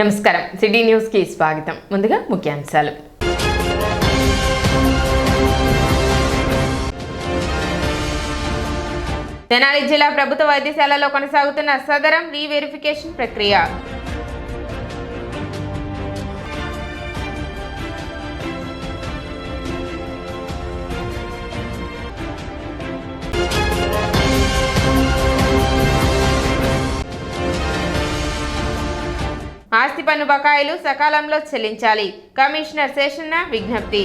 నమస్కారం city news కి స్వాగతం. ముందుగా ముఖ్యాంశాలు. తెనాలి జిల్లా ప్రభుత్వ వైద్యశాలలో కొనసాగుతున్న సదరం రీవెరిఫికేషన్ ప్రక్రియ. ఆస్తి పన్ను బకాయిలు సకాలంలో చెల్లించాలి. కమిషనర్ శేషన్న విజ్ఞప్తి.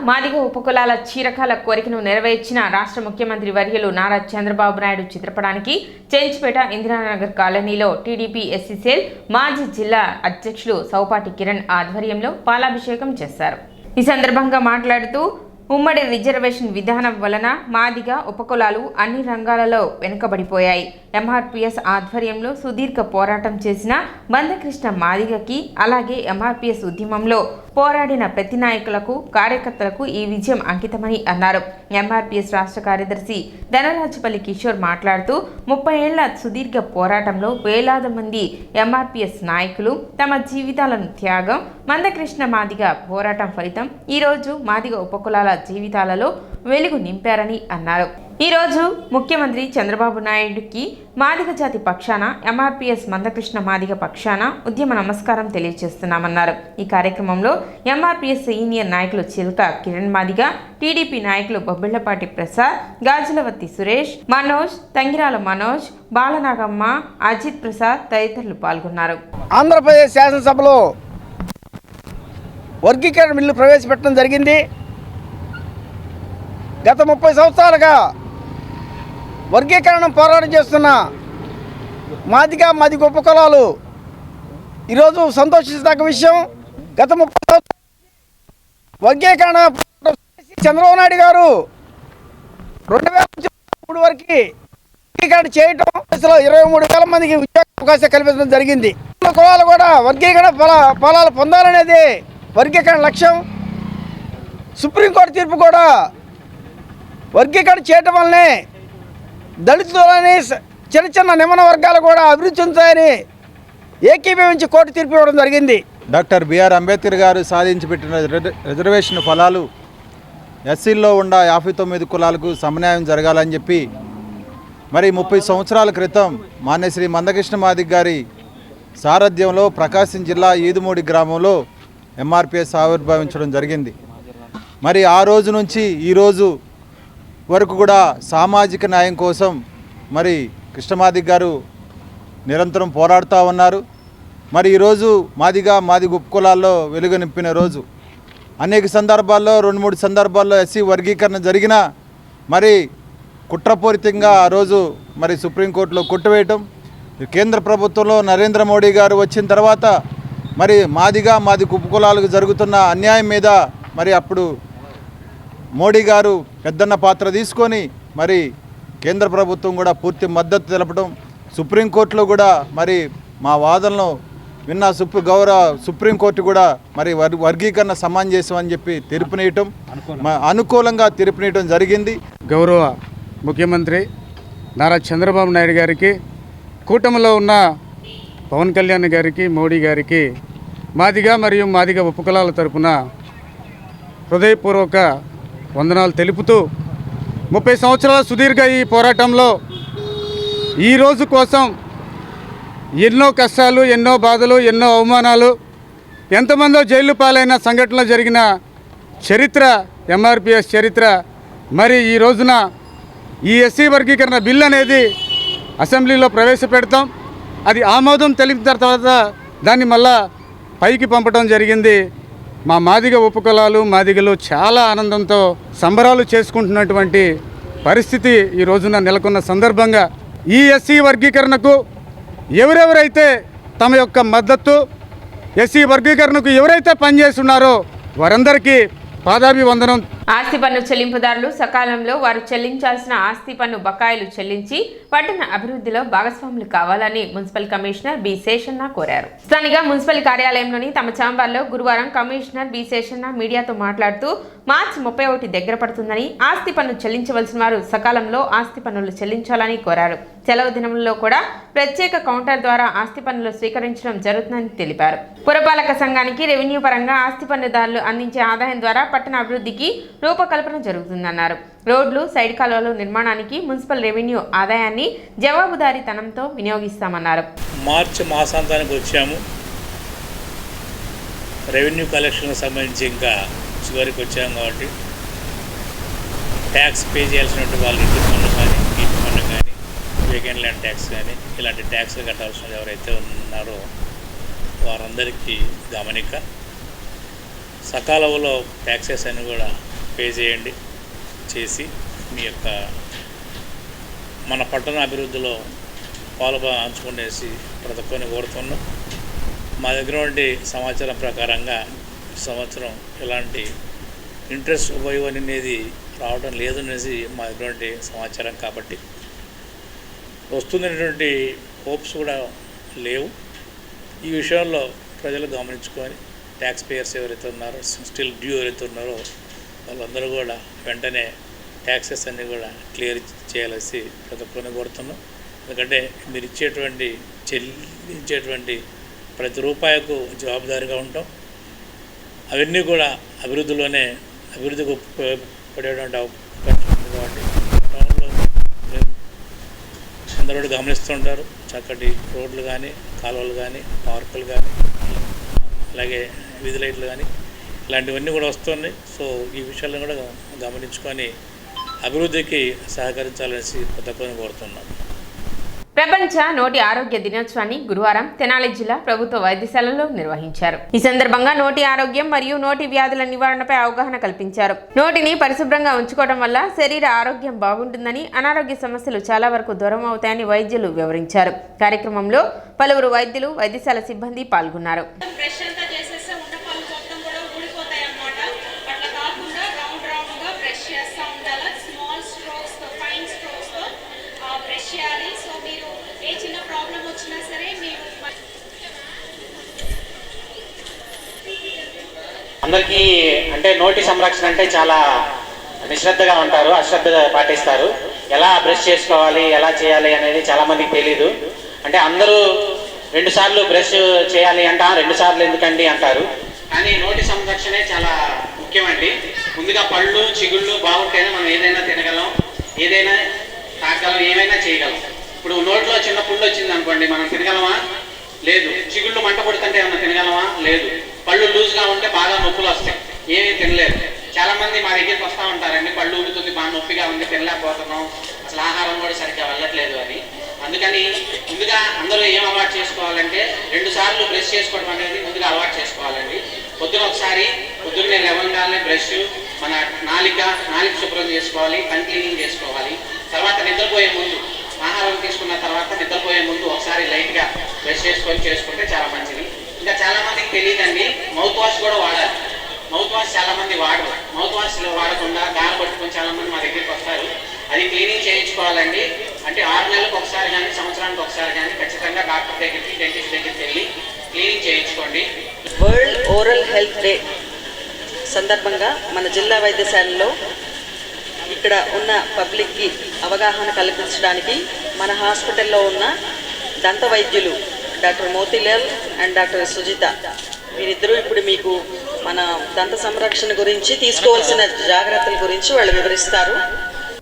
మాదిగ ఉపకులాల చీరకాల కోరికను నెరవేర్చిన రాష్ట్ర ముఖ్యమంత్రి వర్యులు నారా చంద్రబాబు నాయుడు చిత్రపటానికి చెంచుపేట ఇందిరానగర్ కాలనీలో టీడీపీ ఎస్సీ సెల్ మాజీ జిల్లా అధ్యక్షులు సౌపాటి కిరణ్ ఆధ్వర్యంలో పాలాభిషేకం చేశారు. ఈ సందర్భంగా మాట్లాడుతూ ఉమ్మడి రిజర్వేషన్ విధానం వలన మాదిగ ఉపకులాలు అన్ని రంగాలలో వెనుకబడిపోయాయి. ఎంఆర్పీఎస్ ఆధ్వర్యంలో సుదీర్ఘ పోరాటం చేసిన మందకృష్ణ మాదిగకి, అలాగే ఎంఆర్పీఎస్ ఉద్యమంలో పోరాడిన ప్రతి నాయకులకు, కార్యకర్తలకు ఈ విజయం అంకితమని అన్నారు. ఎంఆర్పీఎస్ రాష్ట్ర కార్యదర్శి ధనరాజుపల్లి కిషోర్ మాట్లాడుతూ 30 ఏళ్ల సుదీర్ఘ పోరాటంలో వేలాది మంది ఎంఆర్పీఎస్ నాయకులు తమ జీవితాలను త్యాగం, మందకృష్ణ మాదిగ పోరాటం ఫలితం ఈరోజు మాదిగ ఉపకులాల జీవితాలలో వెలుగు నింపారని అన్నారు. ఈరోజు ముఖ్యమంత్రి చంద్రబాబు నాయుడుకి మాదిగ జాతి పక్షాన, ఎంఆర్పీఎస్ మందకృష్ణ మాదిగ పక్షాన ఉద్యమ నమస్కారం తెలియజేస్తున్నామన్నారు. ఈ కార్యక్రమంలో ఎంఆర్పీఎస్ సీనియర్ నాయకులు చిల్క కిరణ్ మాదిగ, టీడీపీ నాయకులు బొబ్బిళ్లపాటి ప్రసాద్, గాజులవత్తి సురేష్, మనోజ్, తంగిరాల మనోజ్, బాలనాగమ్మ, అజిత్ ప్రసాద్ తదితరులు పాల్గొన్నారు. ఆంధ్రప్రదేశ్ శాసనసభలో వర్గీకరణ బిల్లు ప్రవేశపెట్టడం జరిగింది. గత 30 సంవత్సరాలుగా వర్గీకరణ పోరాటం చేస్తున్న మాదిగ ఉపకులాలు ఈరోజు సంతోషించదగ్గ విషయం. గత 30 సంవత్సరాలు వర్గీకరణ చంద్రబాబు నాయుడు గారు 2003 వరకు వర్గీకరణ చేయటం, 23,000 మందికి ఉద్యోగ అవకాశాలు కల్పించడం జరిగింది. కులాలు కూడా వర్గీకరణ ఫలాలు పొందాలనేది వర్గీకరణ లక్ష్యం. సుప్రీంకోర్టు తీర్పు కూడా వర్గీకరణ చేయటం వల్లనే దళితులని, చిన్న నిమ్మన వర్గాలు కూడా అభివృద్ధి చెందుతాయని ఏకీభవించి కోర్టు తీర్పు ఇవ్వడం జరిగింది. డాక్టర్ బిఆర్ అంబేద్కర్ గారు సాధించి పెట్టిన రిజర్వేషన్ ఫలాలు ఎస్సీల్లో ఉన్న 59 కులాలకు సమన్యాయం జరగాలని చెప్పి మరి 30 సంవత్సరాల క్రితం మాన్యశ్రీ మందకృష్ణ మాదిగ గారి సారథ్యంలో ప్రకాశం జిల్లా ఈదుమూడి గ్రామంలో ఎంఆర్పీఎస్ ఆవిర్భవించడం జరిగింది. మరి ఆ రోజు నుంచి ఈరోజు వరకు కూడా సామాజిక న్యాయం కోసం మరి కృష్ణమాదిగ గారు నిరంతరం పోరాడుతూ ఉన్నారు. మరి ఈరోజు మాదిగ ఉపకులాల్లో వెలుగు నింపిన రోజు. అనేక సందర్భాల్లో 2-3 సందర్భాల్లో ఎస్సీ వర్గీకరణ జరిగినా మరి కుట్రపూరితంగా ఆ రోజు మరి సుప్రీంకోర్టులో కొట్టివేయటం, కేంద్ర ప్రభుత్వంలో నరేంద్ర మోడీ గారు వచ్చిన తర్వాత మరి మాదిగ ఉపకులాలకు జరుగుతున్న అన్యాయం మీద మరి అప్పుడు మోడీ గారు పెద్దన్న పాత్ర తీసుకొని మరి కేంద్ర ప్రభుత్వం కూడా పూర్తి మద్దతు తెలపడం, సుప్రీంకోర్టులో కూడా మరి మా వాదనలు విన్న సుప్రీంకోర్టు కూడా మరి వర్గీకరణ సమంజసం అని చెప్పి తీర్పునియటం, అనుకూలంగా తీర్పునియటం జరిగింది. గౌరవ ముఖ్యమంత్రి నారా చంద్రబాబు నాయుడు గారికి, కూటమిలో ఉన్న పవన్ కళ్యాణ్ గారికి, మోడీ గారికి మాదిగ ఉపకులాల తరపున హృదయపూర్వక వందనాలు తెలుపుతూ 30 సంవత్సరాల సుదీర్ఘ ఈ పోరాటంలో ఈ రోజు కోసం ఎన్నో కష్టాలు, ఎన్నో బాధలు, ఎన్నో అవమానాలు, ఎంతమందో జైలు పాలైన సంఘటనలు జరిగిన చరిత్ర ఎంఆర్పీఎస్ చరిత్ర. మరి ఈ రోజున ఈ ఎస్సీ వర్గీకరణ బిల్ అనేది అసెంబ్లీలో ప్రవేశపెడతాం. అది ఆమోదం తెలిపిన తర్వాత దాన్ని మళ్ళా పైకి పంపడం జరిగింది. మా మాదిగ ఉపకులాలు, మాదిగలు చాలా ఆనందంతో సంబరాలు చేసుకుంటున్నటువంటి పరిస్థితి ఈ రోజున నెలకొన్న సందర్భంగా ఈ ఎస్సీ వర్గీకరణకు ఎవరెవరైతే తమ యొక్క మద్దతు, ఎస్సీ వర్గీకరణకు ఎవరైతే పనిచేస్తున్నారో వారందరికీ పాదాభివందనం. ఆస్తి పన్ను చెల్లింపుదారులు సకాలంలో వారు చెల్లించాల్సిన ఆస్తి పన్ను బకాయిలు చెల్లించి పట్టణ అభివృద్ధిలో భాగస్వాములు కావాలని మున్సిపల్ కమిషనర్ బి శేషన్న కోరారు. స్థానిక మున్సిపల్ కార్యాలయంలోని తమ ఛాంబర్లో గురువారం కమిషనర్ బి శేషన్న మీడియాతో మాట్లాడుతూ మార్చి 31 దగ్గర పడుతుందని, ఆస్తి పన్ను చెల్లించవలసిన వారు సకాలంలో ఆస్తి పన్నులు చెల్లించాలని కోరారు. సెలవు దినంలో కూడా ప్రత్యేక కౌంటర్ ద్వారా ఆస్తి పన్నులు స్వీకరించడం జరుగుతుందని తెలిపారు. పురపాలక సంఘానికి రెవెన్యూ పరంగా ఆస్తి పన్నుదారులు అందించే ఆదాయం ద్వారా పట్టణ అభివృద్ధికి రూపకల్పన జరుగుతుందన్నారు. రోడ్లు, సైడ్ కాలువల నిర్మాణానికి మున్సిపల్ రెవెన్యూ ఆదాయాన్ని జవాబుదారీతనంతో వినియోగిస్తామన్నారు. మార్చి మాసాంతానికి వచ్చాము. రెవెన్యూ కలెక్షన్కి సంబంధించి ఇంకా చివరికి వచ్చాము కాబట్టి ట్యాక్స్ పే చేయాల్సినటువంటి వాళ్ళు ఇంటి పన్ను కానీ, ఇంటి పన్ను కానీ, వేకెంట్ ల్యాండ్ ట్యాక్స్ కానీ ఇలాంటి ట్యాక్స్లు కట్టాల్సిన ఎవరైతే ఉన్నారో వారందరికీ గమనిక. సకాలంలో ట్యాక్సెస్ అన్ని కూడా పే చేయండి. చేసి మీ యొక్క మన పట్టణ అభివృద్ధిలో పాలుపంచుకునేసి ప్రతి ఒక్కరిని కోరుతున్నాం. మా దగ్గర నుండి సమాచారం ప్రకారంగా సంవత్సరం ఎలాంటి ఇంట్రెస్ట్ ఉపయోగం అనేది రావడం లేదు అనేసి మా దగ్గర నుండి సమాచారం. కాబట్టి వస్తున్నటువంటి హోప్స్ కూడా లేవు. ఈ విషయంలో ప్రజలు గమనించుకొని ట్యాక్స్ పేయర్స్ ఎవరైతే ఉన్నారో, స్టిల్ డ్యూ ఎవరైతే ఉన్నారో వాళ్ళందరూ కూడా వెంటనే ట్యాక్సెస్ అన్నీ కూడా క్లియర్ చేయాల్సి ప్రతి ఒక్కరిని కోరుతున్నాం. ఎందుకంటే మీరు చెల్లించేటువంటి ప్రతి రూపాయకు జవాబుదారీగా ఉంటాం. అవన్నీ కూడా అభివృద్ధికి ఉపయోగపడేటువంటి అవకాశం ఉంది. కాబట్టి టౌన్లో అందరూ గమనిస్తుంటారు. చక్కటి రోడ్లు కానీ, కాలువలు కానీ, పార్కులు కానీ, అలాగే వీధి లైట్లు కానీ ఇలాంటివన్నీ కూడా వస్తున్నాయి. సో ఈ విషయాలను కూడా గమనించుకొని అభివృద్ధికి సహకరించాలనేసి ప్రతి ఒక్కరిని కోరుతున్నాం. ప్రపంచ నోటి ఆరోగ్య దినోత్సవాన్ని గురువారం తెనాలి జిల్లా ప్రభుత్వ వైద్యశాలలో నిర్వహించారు. ఈ సందర్భంగా నోటి ఆరోగ్యం మరియు నోటి వ్యాధుల నివారణపై అవగాహన కల్పించారు. నోటిని పరిశుభ్రంగా ఉంచుకోవడం వల్ల శరీర ఆరోగ్యం బాగుంటుందని, అనారోగ్య సమస్యలు చాలా వరకు దూరం అవుతాయని వైద్యులు వివరించారు. కార్యక్రమంలో పలువురు వైద్యులు, వైద్యశాల సిబ్బంది పాల్గొన్నారు. అందరికీ అంటే నోటి సంరక్షణ అంటే చాలా నిశ్రద్ధగా ఉంటారు, అశ్రద్ధ పాటిస్తారు. ఎలా బ్రష్ చేసుకోవాలి, ఎలా చేయాలి అనేది చాలామందికి తెలీదు. అంటే అందరూ 2 సార్లు బ్రష్ చేయాలి అంట, 2 సార్లు ఎందుకండి అంటారు. కానీ నోటి సంరక్షణే చాలా ముఖ్యమండి. ముందుగా పళ్ళు, చిగుళ్ళు బాగుంటేనే మనం ఏదైనా తినగలం, ఏదైనా తాగలం, ఏమైనా చేయగలం. ఇప్పుడు నోట్లో చిన్న పుండు వచ్చింది అనుకోండి, మనం తినగలమా? లేదు. చిగుళ్ళు మంట పడుతుంటే ఏమన్నా తినగలమా? లేదు. పళ్ళు లూజ్గా ఉంటే బాగా నొప్పులు వస్తాయి, ఏమీ తినలేదు. చాలా మంది మా దగ్గరికి వస్తూ ఉంటారండి, పళ్ళు ఊడుతుంది, బాగా నొప్పిగా ఉంది, తినలేకపోతున్నాం, అసలు ఆహారం కూడా సరిగ్గా వెళ్ళట్లేదు అని. అందుకని ముందుగా అందరూ ఏం అలవాటు చేసుకోవాలంటే 2 సార్లు బ్రష్ చేసుకోవడం అనేది ముందుగా అలవాటు చేసుకోవాలండి. పొద్దున్నే లేవగానే బ్రష్, మన నాలిక శుభ్రం చేసుకోవాలి, టంగ్ క్లీనింగ్ చేసుకోవాలి. తర్వాత నిద్రపోయే ముందు, ఆహారం తీసుకున్న తర్వాత నిద్రపోయే ముందు ఒకసారి లైట్గా బ్రష్ చేసుకుంటే చాలా మంచిది. ఇంకా చాలా మందికి తెలియదండి, మౌత్ వాష్ కూడా వాడాలి. మౌత్ వాష్ చాలా మంది వాడరు. మౌత్ వాష్ వాడకుండా గాలి పట్టుకొని చాలా మంది మా దగ్గరికి వస్తారు. అది క్లీనింగ్ చేయించుకోవాలండి. అంటే 6 నెలలకు ఒకసారి కానీ, సంవత్సరానికి ఒకసారి కానీ ఖచ్చితంగా డాక్టర్ దగ్గరికి, డెంటిస్ట్ దగ్గరికి వెళ్ళి క్లీనింగ్ చేయించుకోండి. వరల్డ్ ఓరల్ హెల్త్ డే సందర్భంగా మన జిల్లా వైద్యశాలలో ఇక్కడ ఉన్న పబ్లిక్కి అవగాహన కల్పించడానికి మన హాస్పిటల్లో ఉన్న దంత వైద్యులు doctor Motilal and doctor Sujitha వీరిద్దరూ ఇప్పుడు మీకు మన దంత సంరక్షణ గురించి తీసుకోవాల్సిన జాగ్రత్తల గురించి వాళ్ళు వివరిస్తారు.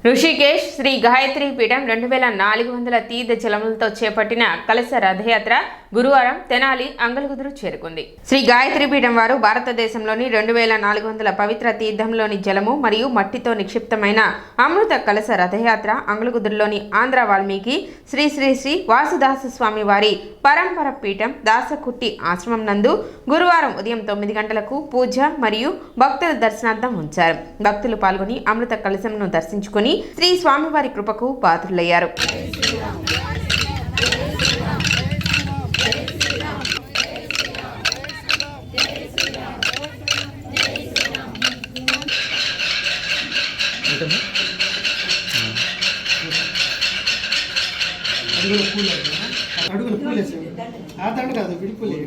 ఋషికేశ్ శ్రీ గాయత్రి పీఠం 2400 తీర్థ జలములతో చేపట్టిన కలశ రథయాత్ర గురువారం తెనాలి అంగలగుదురు చేరుకుంది. శ్రీ గాయత్రి పీఠం వారు భారతదేశంలోని 2400 పవిత్ర తీర్థంలోని జలము మరియు మట్టితో నిక్షిప్తమైన అమృత కలశ రథయాత్ర అంగలగుదురులోని ఆంధ్ర వాల్మీకి శ్రీ శ్రీ శ్రీ వాసుదాస స్వామి వారి పరంపర పీఠం దాసకుట్టి ఆశ్రమం నందు గురువారం ఉదయం 9 గంటలకు పూజ మరియు భక్తుల దర్శనార్థం ఉంచారు. భక్తులు పాల్గొని అమృత కలశంను దర్శించుకుని శ్రీ స్వామివారి కృపకు పాత్రులయ్యారు. అడుగులు పూలేసాం ఆ దండ కాదు విడిపోలే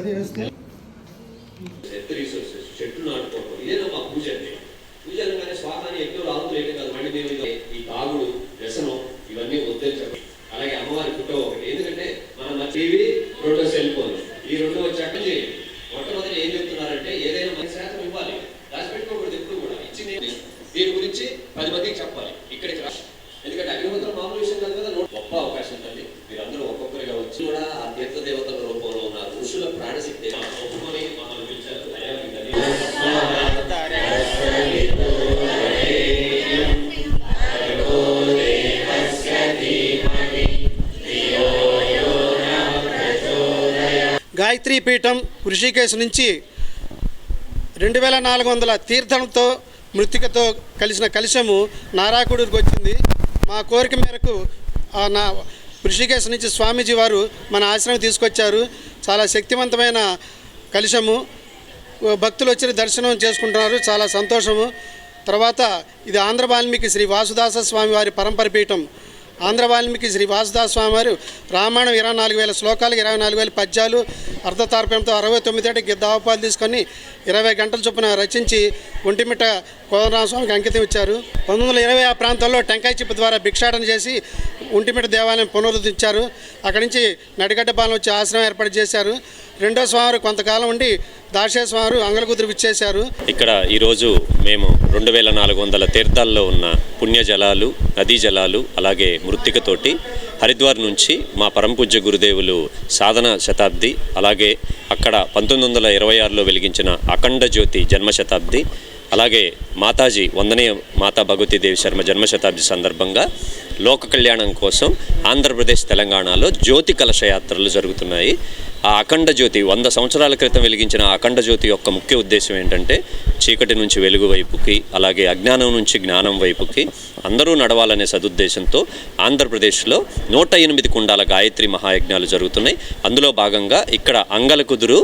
అదే వేస్తే చెట్లు నాటుకోవడం ఇదేనా మా పూజ అంటే. పూజ అనగానే స్వాహాన్ని ఎక్కువ రాదులేక కాదు, మళ్ళీ మేము ఈ తాగుడు వ్యసనం ఇవన్నీ వద్దని చెప్పి. అలాగే అమ్మవారి ఫోటో ఒకటి, ఎందుకంటే మనం టీవీ రెండో సెల్ ఫోన్ ఈ రెండు వచ్చి అట్ట చేయండి. మొట్టమొదటి ఏం చెప్తున్నారంటే ఏదైనా 10% ఇవ్వాలి, దాచి పెట్టుకోకూడదు ఎప్పుడు కూడా. ఇచ్చింది దీని గురించి 10 మందికి చెప్పాలి ఇక్కడికి రా. ఎందుకంటే అగ్నిహోత్రం మామూలు విషయం కాదు కదా, గొప్ప అవకాశం ఉంటుంది. మీరందరూ ఒక్కొక్కరిగా వచ్చి కూడా ఆ తీర్థ దేవతల రూపంలో ఉన్నారు. ఋషుల ప్రాణశక్తి ఒప్పుకొని మమ్మల్ని పిలిచారు. గాయత్రీ పీఠం ఋషికేశ్ నుంచి 2400 తీర్థంతో మృతికతో కలిసిన కలశము నారాకుడికి వచ్చింది. మా కోరిక మేరకు నా ఋషికేశ్ నుంచి స్వామీజీ వారు మన ఆశ్రమం తీసుకొచ్చారు. చాలా శక్తివంతమైన కలశము, భక్తులు వచ్చి దర్శనం చేసుకుంటున్నారు, చాలా సంతోషము. తర్వాత ఇది ఆంధ్ర వాల్మీకి శ్రీ వాసుదాస స్వామి వారి పరంపర పీఠం. ఆంధ్ర వాల్మీకి శ్రీ వాసుదాస స్వామి వారు రామాయణం 24,000 శ్లోకాలు, 24,000 పద్యాలు, అర్ధతార్పంతో 69 ఏట గిద్దావపాలు తీసుకొని 20 గంటల చొప్పున రచించి ఒంటిమిట్ట కోదండరామస్వామికి అంకితం ఇచ్చారు. 1920 ఆ ప్రాంతంలో టెంకాయ చిప్ప ద్వారా భిక్షాటన చేసి ఒంటిమిట్ట దేవాలయం పునరుద్ధరించారు. అక్కడి నుంచి నడిగడ్డ పాలన వచ్చి ఆశ్రమం ఏర్పాటు చేశారు. రెండో స్వామి కొంతకాలం ఉండి దాశే స్వామి అంగళకుదురు విచ్చేశారు. ఇక్కడ ఈరోజు మేము 2400 తీర్థాల్లో ఉన్న పుణ్య జలాలు, నదీ జలాలు, అలాగే మృత్తికతోటి హరిద్వార్ నుంచి మా పరంపూజ్య గురుదేవులు సాధన శతాబ్ది, అలాగే అక్కడ 1926లో వెలిగించిన అఖండ జ్యోతి జన్మ శతాబ్ది, అలాగే మాతాజీ వందనీయ మాతా భగవతీదేవి శర్మ జన్మ శతాబ్ది సందర్భంగా లోక కళ్యాణం కోసం ఆంధ్రప్రదేశ్, తెలంగాణలో జ్యోతి కలశయాత్రలు జరుగుతున్నాయి. ఆ అఖండ జ్యోతి 100 సంవత్సరాల క్రితం వెలిగించిన అఖండ జ్యోతి యొక్క ముఖ్య ఉద్దేశం ఏంటంటే చీకటి నుంచి వెలుగు వైపుకి, అలాగే అజ్ఞానం నుంచి జ్ఞానం వైపుకి అందరూ నడవాలనే సదుద్దేశంతో ఆంధ్రప్రదేశ్లో 108 కుండాల గాయత్రి మహాయజ్ఞాలు జరుగుతున్నాయి. అందులో భాగంగా ఇక్కడ అంగళకుదురు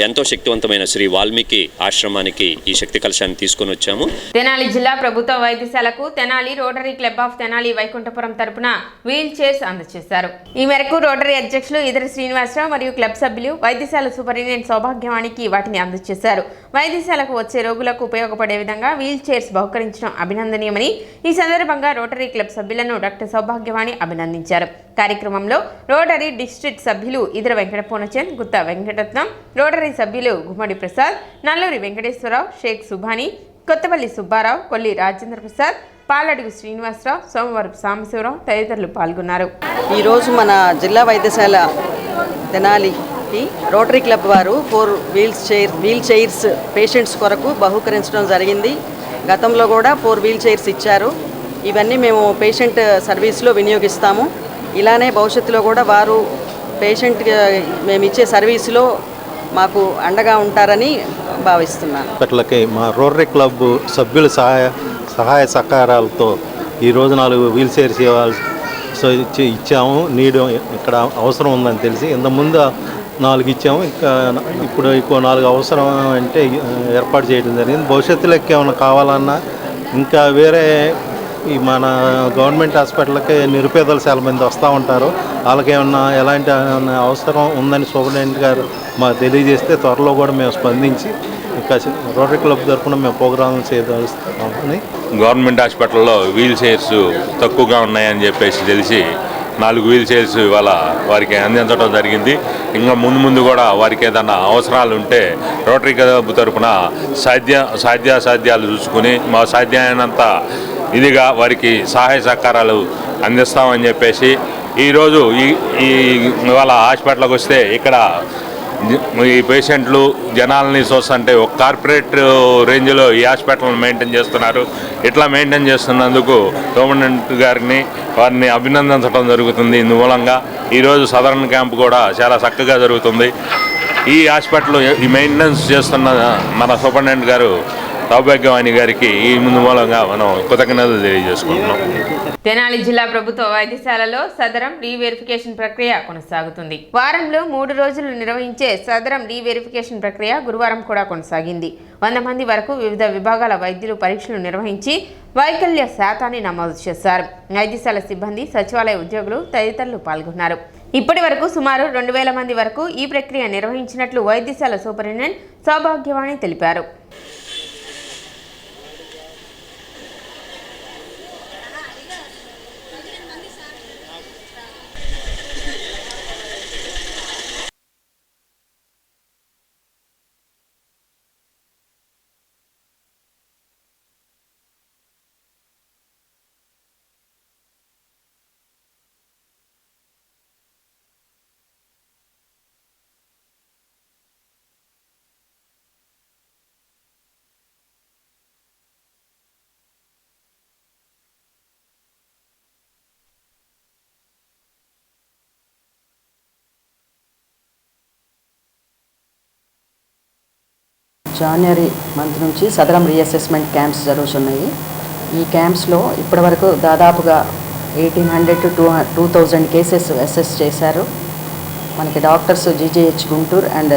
ఎంతో శక్తివంతమైన శ్రీ వాల్మీకి ఆశ్రమానికి ఈ శక్తి కలశాన్ని తీసుకొని వచ్చాము. తెనాలి జిల్లా ప్రభుత్వ వైద్యశాలకు Tenali rotary club of Tenali Vaikunthapuram తరపున వీల్ చైర్స్ అందజేశారు. ఈ మేరకు రోటరీ అధ్యక్షులు ఇదరి శ్రీనివాసరావు మరియు క్లబ్ సభ్యులు వైద్యశాల సూపరింటెండెంట్ సౌభాగ్యవాణికి వాటిని అందజేశారు. వైద్యశాలకు వచ్చే రోగులకు ఉపయోగపడే విధంగా వీల్ చైర్స్ బహుకరించడం అభినందనీయమని ఈ సందర్భంగా రోటరీ క్లబ్ సభ్యులను డాక్టర్ సౌభాగ్యవాణి అభినందించారు. కార్యక్రమంలో రోటరీ డిస్ట్రిక్ట్ సభ్యులు ఇదర వెంకట పూర్ణచంద్, గుత్తా వెంకటరత్నం, రోటరీ సభ్యులు గుమ్మడి ప్రసాద్, నల్లూరి వెంకటేశ్వరరావు, షేక్ సుభాని, కొత్తపల్లి సుబ్బారావు, కొల్లి రాజేంద్ర ప్రసాద్, పాలడుగు శ్రీనివాసరావు, సోమవారం సాంబశివరావు తదితరులు పాల్గొన్నారు. ఈరోజు మన జిల్లా వైద్యశాల తెనాలికి రోటరీ క్లబ్ వారు 4 వీల్ చైర్స్ పేషెంట్స్ కొరకు బహుకరించడం జరిగింది. గతంలో కూడా 4 వీల్ చైర్స్ ఇచ్చారు. ఇవన్నీ మేము పేషెంట్ సర్వీస్లో వినియోగిస్తాము. ఇలానే భవిష్యత్తులో కూడా వారు పేషెంట్ మేము ఇచ్చే సర్వీసులో మాకు అండగా ఉంటారని భావిస్తున్నాను. అట్లకి మా రోటరీ క్లబ్ సభ్యుల సహాయ సహకారాలతో ఈరోజు 4 వీల్ చైర్స్ ఇచ్చాము. నీడు ఇక్కడ అవసరం ఉందని తెలిసి ఇంతకుముందు 4 ఇచ్చాము. ఇప్పుడు ఇంకో 4 అవసరం అంటే ఏర్పాటు చేయడం జరిగింది. భవిష్యత్తులోకి ఏమైనా కావాలన్నా ఇంకా వేరే ఈ మన గవర్నమెంట్ హాస్పిటల్కి నిరుపేదలు చాలా మంది వస్తూ ఉంటారు. వాళ్ళకి ఏమన్నా ఎలాంటి అవసరం ఉందని సూపరింటెండెంట్ గారు మాకు తెలియజేస్తే త్వరలో కూడా మేము స్పందించి ఇంకా రోటరీ క్లబ్ తరఫున మేము ప్రోగ్రాంలు చేయదలుస్తామని. గవర్నమెంట్ హాస్పిటల్లో వీల్ చైర్స్ తక్కువగా ఉన్నాయని చెప్పేసి తెలిసి 4 వీల్ చైర్స్ ఇవాళ వారికి అందించడం జరిగింది. ఇంకా ముందు కూడా వారికి ఏదైనా అవసరాలు ఉంటే రోటరీ క్లబ్ తరఫున సాధ్యాసాధ్యాలు చూసుకుని మా సాధ్యమైనంత ఇదిగా వారికి సహాయ సహకారాలు అందిస్తామని చెప్పేసి ఈరోజు ఇవాళ హాస్పిటల్కి వస్తే ఇక్కడ ఈ పేషెంట్లు జనాలని చూస్తుంటే ఒక కార్పొరేట్ రేంజ్లో ఈ హాస్పిటల్ని మెయింటైన్ చేస్తున్నారు. ఇట్లా మెయింటైన్ చేస్తున్నందుకు గవర్నమెంట్ గారిని వారిని అభినందించడం జరుగుతుంది. ఇందుమూలంగా ఈరోజు సదరన్ క్యాంప్ కూడా చాలా చక్కగా జరుగుతుంది. ఈ హాస్పిటల్ ఈ మెయింటెనెన్స్ చేస్తున్న మన సూపరింటెండెంట్ గారు సౌభాగ్యవాణి గారికి ఈ ముందు మూలంగా మనం కృతజ్ఞతలు తెలియజేసుకుంటున్నాం. తెనాలి జిల్లా ప్రభుత్వ వైద్యశాలలో సదరం రీవెరిఫికేషన్ ప్రక్రియ కొనసాగుతుంది. వారంలో 3 రోజులు నిర్వహించే సదరం రీవెరిఫికేషన్ ప్రక్రియ గురువారం కూడా కొనసాగింది. 100 మంది వరకు వివిధ విభాగాల వైద్యులు పరీక్షలు నిర్వహించి వైకల్య శాతాన్ని నమోదు చేశారు. వైద్యశాల సిబ్బంది, సచివాలయ ఉద్యోగులు తదితరులు పాల్గొన్నారు. ఇప్పటి వరకు సుమారు 2000 మంది వరకు ఈ ప్రక్రియ నిర్వహించినట్లు వైద్యశాల సూపరింటెండెంట్ సౌభాగ్యవాణి తెలిపారు. జనవరి మంత్ నుంచి సదరం రీఅసెస్మెంట్ క్యాంప్స్ జరుగుతున్నాయి. ఈ క్యాంప్స్లో ఇప్పటివరకు దాదాపుగా 1800 to 2000 కేసెస్ అసెస్ చేశారు. మనకి డాక్టర్స్ జీజీహెచ్ గుంటూరు అండ్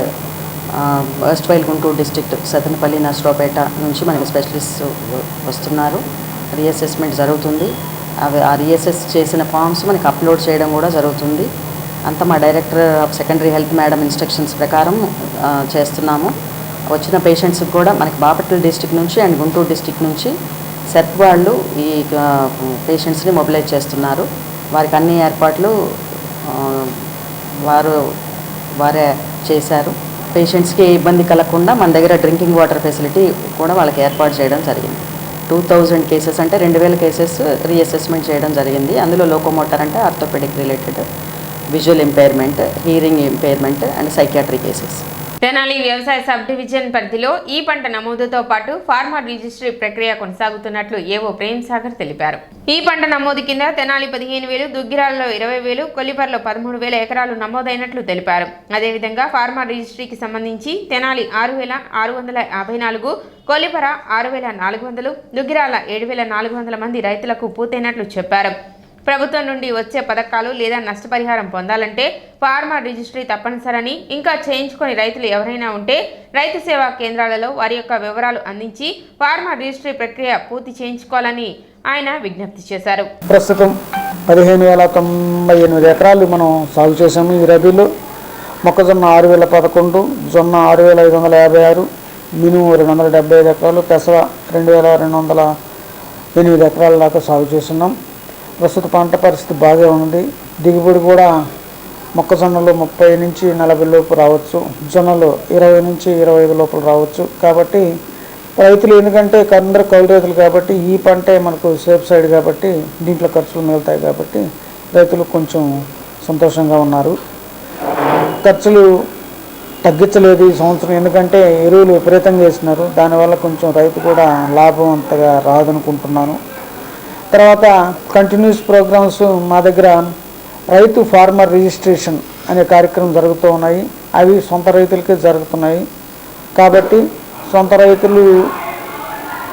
వెస్ట్వైల్ గుంటూరు డిస్ట్రిక్ట్ సతనపల్లి నర్సరావుపేట నుంచి మనకి స్పెషలిస్ట్ వస్తున్నారు. రీఅసెస్మెంట్ జరుగుతుంది. ఆ రీఅసెస్ చేసిన ఫామ్స్ మనకి అప్లోడ్ చేయడం కూడా జరుగుతుంది. అంతా మా director of secondary health madam instructions ప్రకారం చేస్తున్నాము. వచ్చిన పేషెంట్స్కి కూడా మనకి బాపట్ల డిస్ట్రిక్ట్ నుంచి అండ్ గుంటూరు డిస్ట్రిక్ట్ నుంచి సెర్ప్ వాళ్ళు ఈ పేషెంట్స్ని మొబిలైజ్ చేస్తున్నారు. వారికి అన్ని ఏర్పాట్లు వారే చేశారు. పేషెంట్స్కి ఏ ఇబ్బంది కలగకుండా మన దగ్గర డ్రింకింగ్ వాటర్ ఫెసిలిటీ కూడా వాళ్ళకి ఏర్పాటు చేయడం జరిగింది. 2000 కేసెస్ అంటే 2000 కేసెస్ రీఅసెస్మెంట్ చేయడం జరిగింది. అందులో లోకోమోటర్ అంటే orthopaedic related, visual impairment, hearing impairment and psychiatry cases. Tenali వ్యవసాయ సబ్ డివిజన్ పరిధిలో ఈ పంట నమోదుతో పాటు ఫార్మర్ రిజిస్ట్రీ ప్రక్రియ కొనసాగుతున్నట్లు ఏవో ప్రేమ్ సాగర్ తెలిపారు. ఈ పంట నమోదు కింద తెనాలి 15,000, దుగ్గిరాలలో 20,000, కొల్లిపరలో 13,000 ఎకరాలు నమోదైనట్లు తెలిపారు. అదేవిధంగా ఫార్మర్ రిజిస్ట్రీకి సంబంధించి తెనాలి 6,654, కొల్లిపర 6,400, దుగ్గిరాల 7,400 మంది రైతులకు పూర్తయినట్లు చెప్పారు. ప్రభుత్వం నుండి వచ్చే పథకాలు లేదా నష్టపరిహారం పొందాలంటే ఫార్మర్ రిజిస్ట్రీ తప్పనిసరని, ఇంకా చేయించుకొని రైతులు ఎవరైనా ఉంటే రైతు సేవా కేంద్రాలలో వారి యొక్క వివరాలు అందించి ఫార్మర్ రిజిస్ట్రీ ప్రక్రియ పూర్తి చేయించుకోవాలని ఆయన విజ్ఞప్తి చేశారు. ప్రస్తుతం 15,098 ఎకరాలు మనం సాగు చేసాము. ఈ రబీలో మొక్కజొన్న 6,011, జొన్న 6,556, మినుము 275 ఎకరాలు, పెసర 2,208 ఎకరాల దాకా సాగు చేస్తున్నాం. ప్రస్తుత పంట పరిస్థితి బాగా ఉంది. దిగుబడి కూడా మొక్కజొన్నలు 30 నుంచి 40 లోపు రావచ్చు, జొన్నలు 20 నుంచి 25 లోపల రావచ్చు. కాబట్టి రైతులు ఎందుకంటే అందరూ కౌలు రైతులు కాబట్టి ఈ పంటే మనకు సేఫ్ సైడ్ కాబట్టి దీంట్లో ఖర్చులు మిగులుతాయి కాబట్టి రైతులు కొంచెం సంతోషంగా ఉన్నారు. ఖర్చులు తగ్గించలేదు ఈ సంవత్సరం, ఎందుకంటే ఎరువులు విపరీతంగా వేసినారు. దానివల్ల కొంచెం రైతు కూడా లాభం అంతగా రాదనుకుంటున్నాను. తర్వాత కంటిన్యూస్ ప్రోగ్రామ్స్ మా దగ్గర రైతు ఫార్మర్ రిజిస్ట్రేషన్ అనే కార్యక్రమం జరుగుతూ ఉన్నాయి. అవి సొంత రైతులకే జరుగుతున్నాయి. కాబట్టి సొంత రైతులు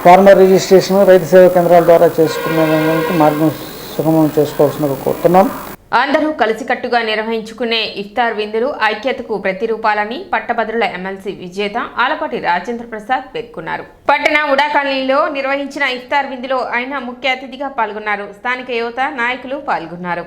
ఫార్మర్ రిజిస్ట్రేషన్ రైతు సేవా కేంద్రాల ద్వారా చేసుకునేందుకు మార్గం సుగమం చేసుకోవాల్సిందిగా కోరుతున్నాం. అందరూ కలిసికట్టుగా నిర్వహించుకునే ఇఫ్తార్ విందులు ఐక్యతకు ప్రతిరూపాలని పట్టభద్రుల ఎమ్మెల్సీ విజేత ఆలపాటి రాజేంద్ర ప్రసాద్ పేర్కొన్నారు. పట్టణ ఉడా కాలనీలో నిర్వహించిన ఇఫ్తార్ విందులో ఆయన ముఖ్య అతిథిగా పాల్గొన్నారు. స్థానిక యువత నాయకులు పాల్గొన్నారు.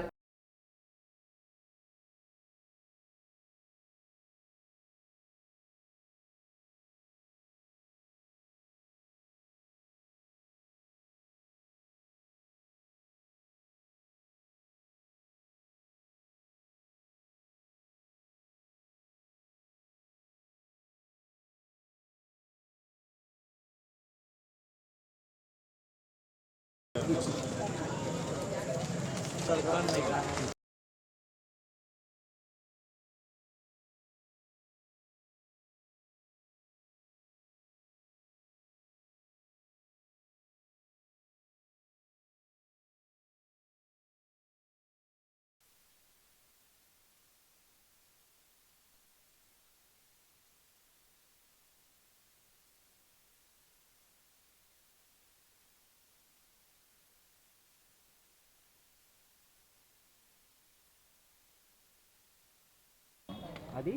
అతి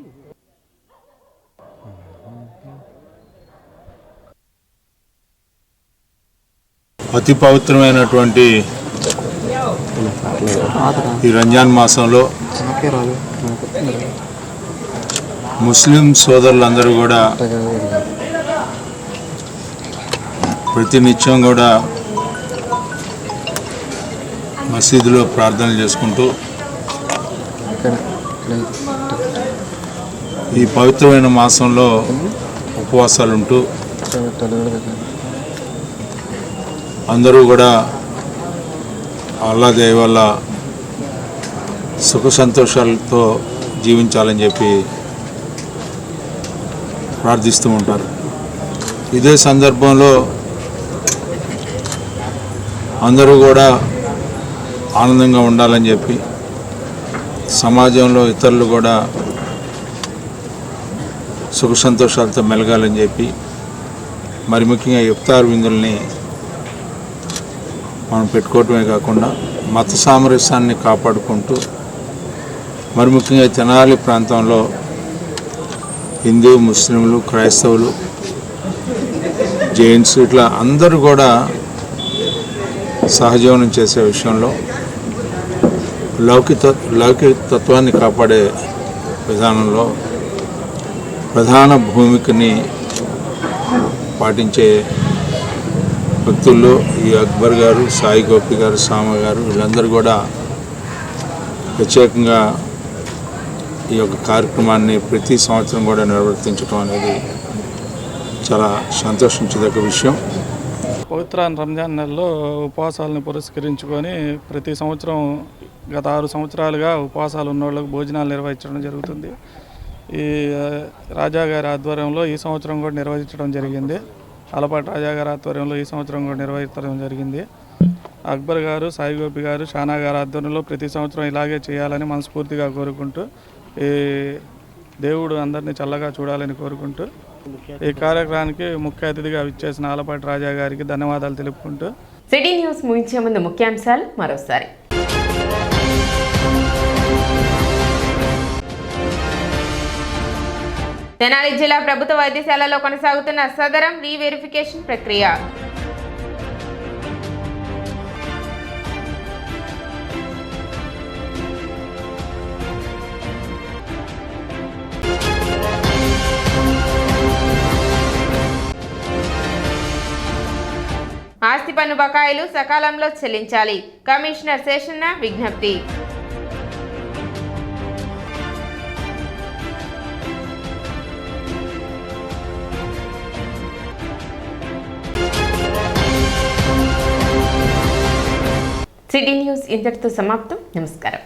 పవిత్రమైనటువంటి ఈ రంజాన్ మాసంలో ముస్లిం సోదరులందరూ కూడా ప్రతినిత్యం కూడా మసీదులో ప్రార్థనలు చేసుకుంటూ ఈ పవిత్రమైన మాసంలో ఉపవాసాలు ఉంటూ అందరూ కూడా అల్లా దయ వల్ల సుఖ సంతోషాలతో జీవించాలని చెప్పి ప్రార్థిస్తూ ఉంటారు. ఇదే సందర్భంలో అందరూ కూడా ఆనందంగా ఉండాలని చెప్పి సమాజంలో ఇతరులు కూడా సుఖ సంతోషాలతో మెలగాలని చెప్పి మరి ముఖ్యంగా ఇఫ్తార్ విందుల్ని మనం పెట్టుకోవటమే కాకుండా మత సామరస్యాన్ని కాపాడుకుంటూ మరి ముఖ్యంగా తెనాలి ప్రాంతంలో హిందూ ముస్లింలు క్రైస్తవులు జైన్స్ ఇట్లా అందరూ కూడా సహజీవనం చేసే విషయంలో లౌకికతత్వాన్ని కాపాడే విధానంలో ప్రధాన భూమికని పాటించే వ్యక్తుల్లో ఈ అక్బర్ గారు, సాయి గోపి గారు, సామ గారు వీళ్ళందరూ కూడా ప్రత్యేకంగా ఈ యొక్క కార్యక్రమాన్ని ప్రతి సంవత్సరం కూడా నిర్వర్తించడం అనేది చాలా సంతోషించదగ్గ విషయం. పవిత్ర రంజాన్ నెలలో ఉపవాసాలను పురస్కరించుకొని ప్రతి సంవత్సరం గత 6 సంవత్సరాలుగా ఉపవాసాలు ఉన్న వాళ్ళకు భోజనాలు నిర్వహించడం జరుగుతుంది. ఈ రాజాగారి ఆధ్వర్యంలో ఈ సంవత్సరం కూడా నిర్వహించడం జరిగింది. ఆలపాటి రాజాగారి ఆధ్వర్యంలో ఈ సంవత్సరం కూడా నిర్వహించడం జరిగింది. అక్బర్ గారు, సాయి గోపి గారు, షానా గారి ఆధ్వర్యంలో ప్రతి సంవత్సరం ఇలాగే చేయాలని మనస్ఫూర్తిగా కోరుకుంటూ ఈ దేవుడు అందరినీ చల్లగా చూడాలని కోరుకుంటూ ఈ కార్యక్రమానికి ముఖ్య అతిథిగా విచ్చేసిన ఆలపాటి రాజా గారికి ధన్యవాదాలు తెలుపుకుంటూ సిటీ న్యూస్ ముగించే ముందు ముఖ్యాంశాలు మరోసారి. తెనాలి జిల్లా ప్రభుత్వ వైద్యశాలలో కొనసాగుతున్న సదరం రీవెరిఫికేషన్ ప్రక్రియ. ఆస్తి పన్ను బకాయిలు సకాలంలో చెల్లించాలి. కమిషనర్ శేషన్న విజ్ఞప్తి. సిటీ న్యూస్ ఇంతటితో సమాప్తం. నమస్కారం.